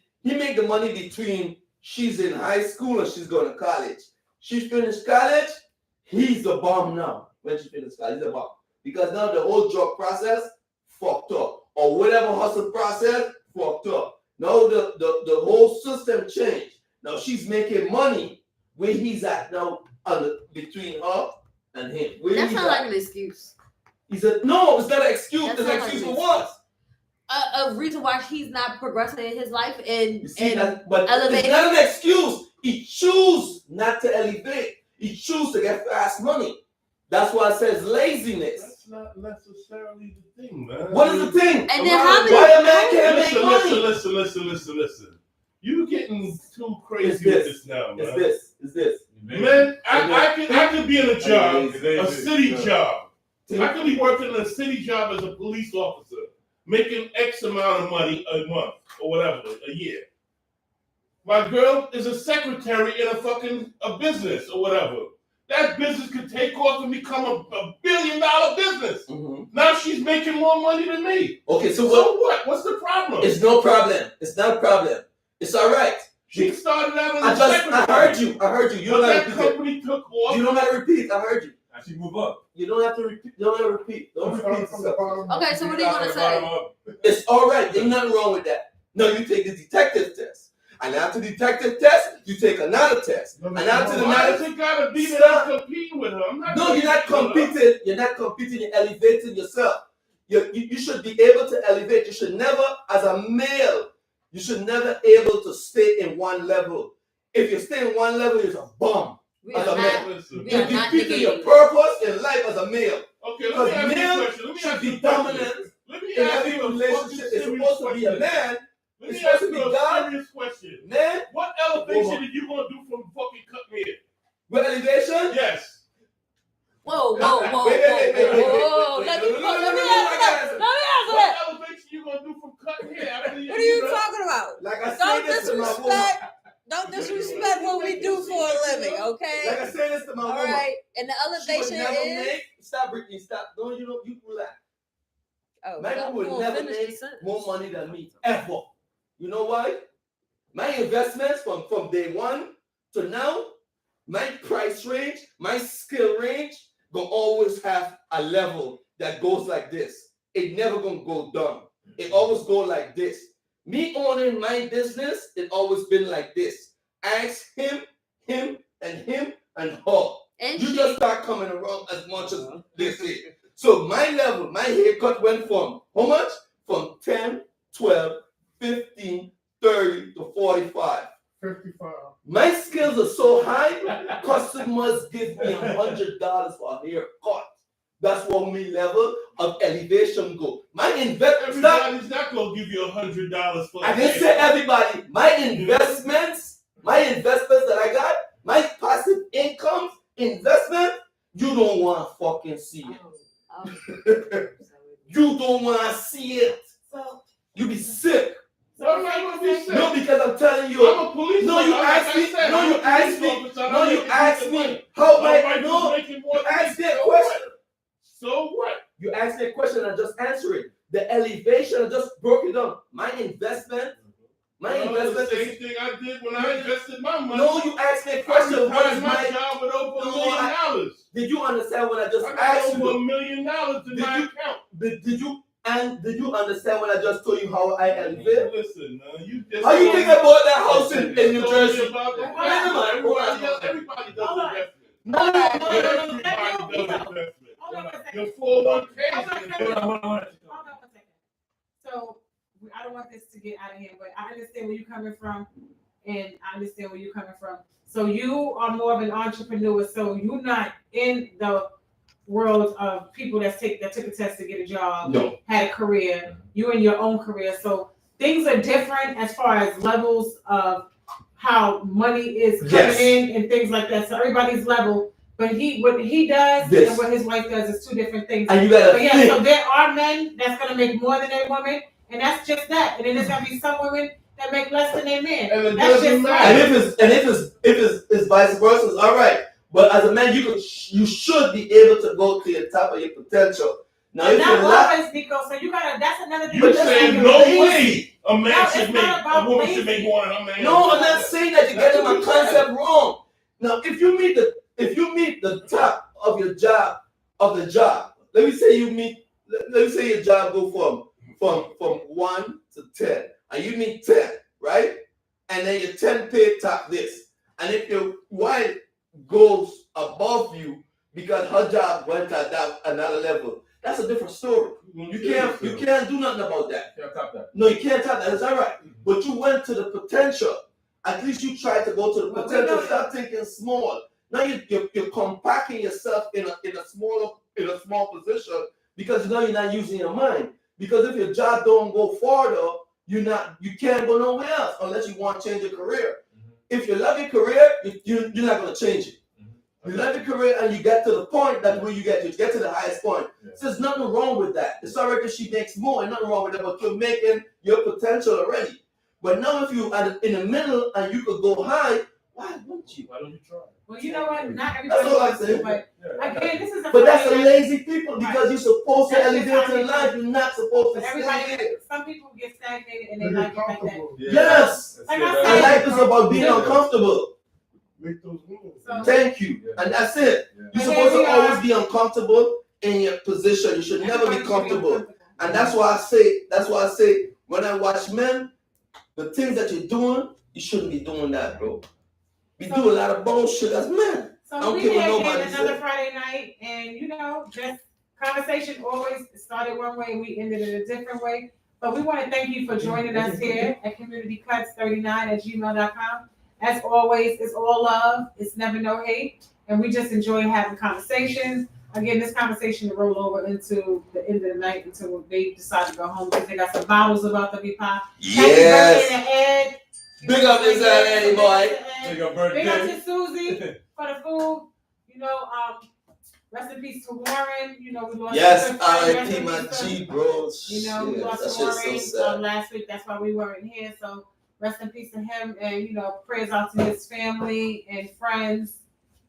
D: between she's in high school and she's going to college. She finished college, he's the bomb now. When she finished college, he's the bomb. Because now the whole job process fucked up. Or whatever hustle process fucked up. Now the whole system changed. Now she's making money where he's at now between her and him. Where
C: That
D: he's
C: sounds
D: at.
C: like an excuse.
D: He said, no, it's not an excuse.
C: That
D: It's an
C: sounds like
D: excuse
C: an
D: for what?
C: A reason why he's not progressing in his life and
D: You see
C: and
D: that? But
C: elevate.
D: it's not an excuse. He choose not to elevate. He choose to get fast money. That's why it says laziness.
A: That's not necessarily the thing, man.
D: What is the thing?
C: And then how many?
D: Why a man can't make
A: Listen,
D: money?
A: listen. You getting too
D: It's
A: crazy
D: this.
A: with this now, man.
D: It's this.
A: Man, I could be in a job,
E: Lazy.
A: a city
E: Yeah.
A: job. I could be working in a city job as a police officer, making X amount of money a month or whatever, a year. My girl is a secretary in a business or whatever. That business could take off and become a $1 billion business.
D: Mhm.
A: Now she's making more money than me.
D: Okay, so
A: So what? What's the problem?
D: it's no problem. It's not a problem. It's all right.
A: She started out as a
D: I
A: secretary.
D: heard you. I heard you. You
A: But
D: don't
A: that
D: have to repeat it.
A: company took off.
D: You don't have to repeat. I heard you.
E: I should move up.
D: You don't have to repeat. You don't have to repeat. Don't repeat
F: From the
D: yourself.
F: bottom.
C: Okay, so what are you gonna say?
D: It's all right. There's nothing wrong with that. No, you take the detective test. And after the detective test, you take another test. And after the
A: Why
D: another
A: does it gotta be that
D: Stop.
A: I'm competing with her? I'm not.
D: No, you're not competing. You're not competing. You're elevating yourself. You should be able to elevate. You should never, as a male, you should never able to stay in one level. If you stay in one level, you're a bum.
C: We
D: As
C: are
D: a
C: not.
D: man.
A: Listen.
C: We
D: You're
C: are not
D: defeating your
C: negating.
D: purpose in life as a male.
A: Okay, let
D: Because
A: me ask you a
D: male
A: question. Let me
D: should
A: ask you
D: be
A: a question.
D: dominant
A: Let me
D: in
A: ask
D: every
A: you a
D: relationship. It's
A: fucking
D: supposed to be a
A: serious
D: man.
A: Let
D: It's
A: me
D: supposed
A: ask
D: to
A: you
D: be
A: a
D: God.
A: serious question.
D: Man,
A: What elevation did you gonna do from fucking cut me in?
D: with elevation.
A: Yes.
C: Whoa, whoa, whoa,
D: Wait, wait, wait, wait,
C: whoa,
D: wait,
C: Let
D: wait,
C: me
D: no, no,
C: let me
D: no,
C: answer
D: no,
C: that.
D: no,
C: Let me answer
A: What
C: that.
A: elevation you gonna do from cutting hair? After
H: What are you talking about?
D: Like I say
H: Don't
D: this to my woman.
H: disrespect. Don't disrespect what we do for a living,
D: Like
H: okay?
D: I say this to my
H: All
D: woman.
H: right. And the
D: She would
H: elevation
D: never
H: is.
D: make. Stop, Brittany. Stop. Don't you relax.
H: Oh,
D: Michael would
C: Well,
D: never
C: finish the
D: make
C: sentence.
D: more money than me ever. You know why? My investments from day one to now, my price range, my skill range, gonna always have a level that goes like this. It never gonna go down. It always go like this. Me owning my business, it always been like this. Ask him, and her.
C: And
D: You
C: she.
D: just start coming around as much as they say. So my level, my haircut went from how much? From 10, 12,
G: 15, 30 to 45.
F: 55.
G: My skills are so high, customers give me $100 for a haircut. That's what my level of elevation go. My investment.
A: Everybody's not gonna give you $100 for.
G: I didn't say everybody. My investments that I got, my passive income investment, you don't want to fucking see it. You don't want to see it.
B: So,
G: You be sick.
A: Why am I gonna be sick?
G: No, because I'm telling you.
A: I'm a police
G: No, you
A: officer.
G: asked me.
A: Like I said,
G: No,
A: I'm
G: you
A: a police
G: asked me.
A: officer. I'm
G: No, you
A: making
G: asked
A: decent
G: me.
A: money.
G: How
A: My
G: am
A: wife
G: I?
A: is
G: No,
A: making more
G: you
A: than
G: asked
A: me.
G: me a
A: So
G: question.
A: what? So what?
G: You asked me a question. I just answered it. The elevation, I just broke it down. My investment. My
A: Well,
G: investment
A: the
G: is.
A: same thing I did when I invested my money.
G: No, you asked me a
A: I
G: question. What
A: retired
G: is
A: my
G: my?
A: job with over
G: No,
A: $1 million.
G: Did you understand when I just
A: I got
G: asked
A: over
G: you?
A: $1 million in my account.
G: Did you understand when I just told you how I elevate?
A: Listen, you just.
G: How you think I bought that house in New
A: told me
G: Jersey?
A: about the
G: Wait a minute.
A: Everybody does
B: Hold on.
A: investment.
G: No.
A: Everybody does investment.
B: hold on a second.
A: Your 401k.
B: Hold on a second.
E: Hold on.
B: Hold on a second. So, I don't want this to get out of hand, but I understand where you're coming from, and I understand where you're coming from. So you are more of an entrepreneur, so you're not in the world of people that took a test to get a job,
G: No.
B: had a career. You're in your own career, so things are different as far as levels of how money is coming in and things like that. So everybody's level, but what he does and what his wife does is two different things.
G: And you gotta
B: But yeah,
G: think.
B: so there are men that's gonna make more than a woman, and that's just that. And then there's gonna be some women that make less than a man.
A: And it
B: That's
A: doesn't
B: just
A: matter.
G: And if it's vice versa, it's all right. But as a man, you should be able to go to your top of your potential. Now,
B: But
G: if
B: not
G: you're not,
B: always, Nico. So you gotta. That's another thing.
A: You
G: that's
A: saying
G: like
A: no
G: lazy.
A: way a man
B: No,
A: should
B: it's
A: make,
B: not about
A: a woman
B: lazy.
A: should make more than a man.
G: no, I'm not saying that you're
A: That's
G: getting
A: what
G: my
A: you said.
G: concept wrong. Now, if you meet the top of your job, let me say your job go from 1 to 10, and you meet 10, right? And then your 10 pay top this. And if your wife goes above you because her job went at that another level, that's a different story. You can't do nothing about that.
E: Can't top that.
G: No, you can't tell that. That's all right. But you went to the potential. At least you tried to go to the
B: Well, we
G: potential.
B: know-
G: Stop thinking small. Now you're compacting yourself in a small position because you know you're not using your mind. Because if your job don't go farther, you can't go nowhere else unless you want to change your career. If you love your career, you're not going to change it. You love your career and you get to the point that where you get to the highest point.
E: Yeah.
G: So there's nothing wrong with that. It's all right if she makes more, and nothing wrong with that, but you're making your potential already. But now if you are in the middle and you could go high, why wouldn't you?
E: Why don't you try?
B: Well, you know what? Not
G: That's
B: everybody
G: all I'm
B: wants to,
G: saying.
B: but
E: Yeah,
B: again, this is a.
G: But that's the
B: Friday night.
G: lazy people because you're supposed to
B: That's just
G: elevate
B: how
G: in
B: people-
G: life. You're not supposed to
B: But
G: stay
B: everybody,
G: there.
B: some people get stagnated and they
F: They're
B: like it like that.
F: comfortable.
G: Yes.
B: Like I
G: And
B: said-
G: life is about being
B: Yeah.
G: uncomfortable.
F: Make those moves.
B: So-
G: Thank you.
E: Yeah.
G: And that's it.
E: Yeah.
G: You're
B: And
G: supposed
B: here
G: to
B: we are.
G: always be uncomfortable in your position. You should never
B: Everybody
G: be
B: should
G: comfortable.
B: uncomfortable.
G: And that's why I say when I watch men, the things that you're doing, you shouldn't be doing that, bro. We
B: So-
G: do a lot of bullshit as men. I
B: So
G: don't
B: we
G: care what
B: here
G: nobody
B: again another
G: says.
B: Friday night, and just conversation always started one way and we ended it a different way. But we want to thank you for joining us here at communitycuts39@gmail.com. As always, it's all love. It's never no hate, and we just enjoy having conversations. Again, this conversation will roll over into the end of the night until they decide to go home because they got some bottles about to be popped. Happy birthday to Ed.
G: Big up this Eddie boy.
E: Big up
B: Big up
E: birthday.
B: to Susie for the food. Rest in peace to Warren. We lost
G: Yes,
B: a good friend. Rest
G: RIP
B: in
G: my
B: peace to-
G: G, bro.
B: we
G: Shit,
B: lost
G: that
B: to
G: shit's so
B: Warren
G: sad.
B: last week. That's why we weren't here. So rest in peace to him, and prayers out to his family and friends.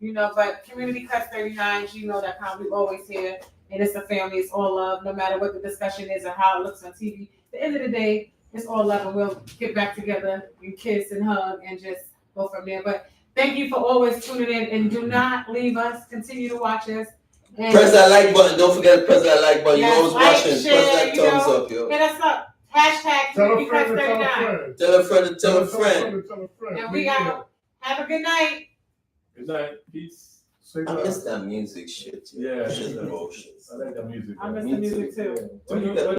B: But communitycuts39@gmail.com. We always here, and it's a family. It's all love, no matter what the discussion is or how it looks on TV. At the end of the day, it's all love, and we'll get back together and kiss and hug and just go from there. But thank you for always tuning in, and do not leave us. Continue to watch us. And
G: Press that like button. Don't forget to press that like button.
B: Yes,
G: You're always
B: like,
G: watching.
B: share,
G: Press that thumbs up, yo.
B: hit us up. Hashtag
F: Tell a friend to tell a
B: communitycuts39.
F: friend.
G: Tell a friend to tell a friend.
F: Tell a friend.
B: And we out. Have a good night.
E: Good night. Peace.
F: Say
G: I
F: that.
G: miss that music shit.
E: Yeah.
G: Shit, bullshit.
E: I like that music.
B: I
E: man.
B: miss the music too.
E: When you-